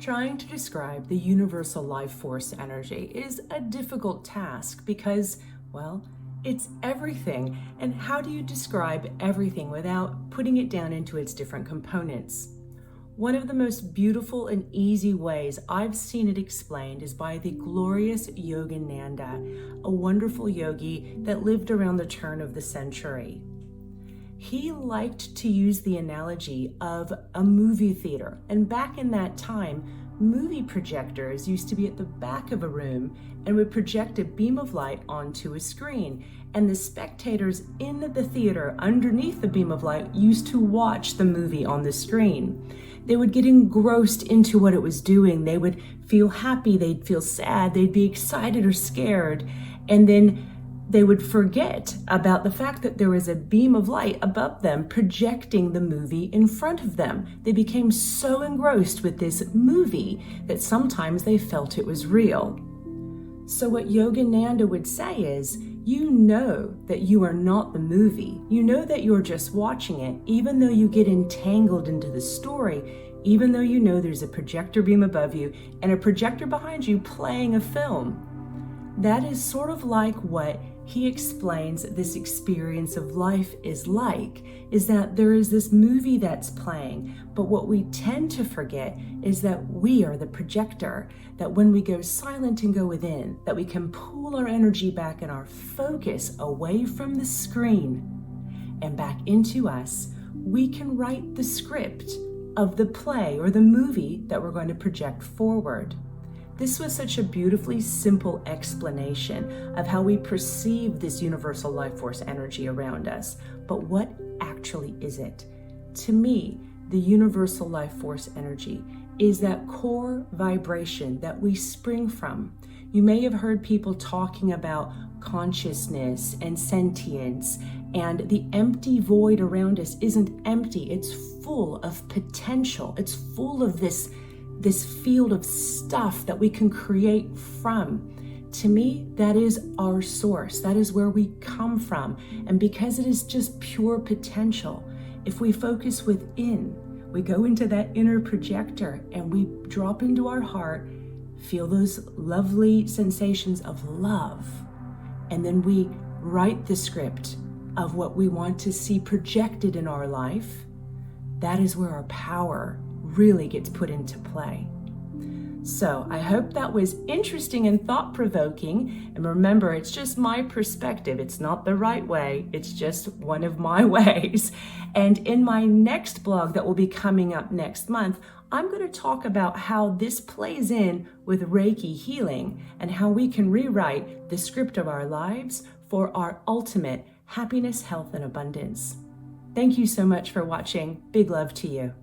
Trying to describe the universal life force energy is a difficult task because, well, it's everything. And how do you describe everything without putting it down into its different components? One of the most beautiful and easy ways I've seen it explained is by the glorious Yogananda, a wonderful yogi that lived around the turn of the century. He liked to use the analogy of a movie theater. And back in that time, movie projectors used to be at the back of a room and would project a beam of light onto a screen. And the spectators in the theater underneath the beam of light used to watch the movie on the screen. They would get engrossed into what it was doing. They would feel happy, they'd feel sad, they'd be excited or scared. And then they would forget about the fact that there was a beam of light above them projecting the movie in front of them. They became so engrossed with this movie that sometimes they felt it was real. So what Yogananda would say is, you know that you are not the movie. You know that you're just watching it, even though you get entangled into the story, even though you know there's a projector beam above you and a projector behind you playing a film. That is sort of like what he explains this experience of life is like, is that there is this movie that's playing, but what we tend to forget is that we are the projector, that when we go silent and go within, that we can pull our energy back and our focus away from the screen and back into us, we can write the script of the play or the movie that we're going to project forward. This was such a beautifully simple explanation of how we perceive this universal life force energy around us. But what actually is it? To me, the universal life force energy is that core vibration that we spring from. You may have heard people talking about consciousness and sentience, and the empty void around us isn't empty. It's full of potential. It's full of this field of stuff that we can create from. To me, that is our source. That is where we come from. And because it is just pure potential, if we focus within, we go into that inner projector and we drop into our heart, feel those lovely sensations of love, and then we write the script of what we want to see projected in our life. That is where our power really gets put into play. So I hope that was interesting and thought-provoking. And remember, it's just my perspective. It's not the right way. It's just one of my ways. And in my next blog that will be coming up next month, I'm going to talk about how this plays in with Reiki healing and how we can rewrite the script of our lives for our ultimate happiness, health, and abundance. Thank you so much for watching. Big love to you.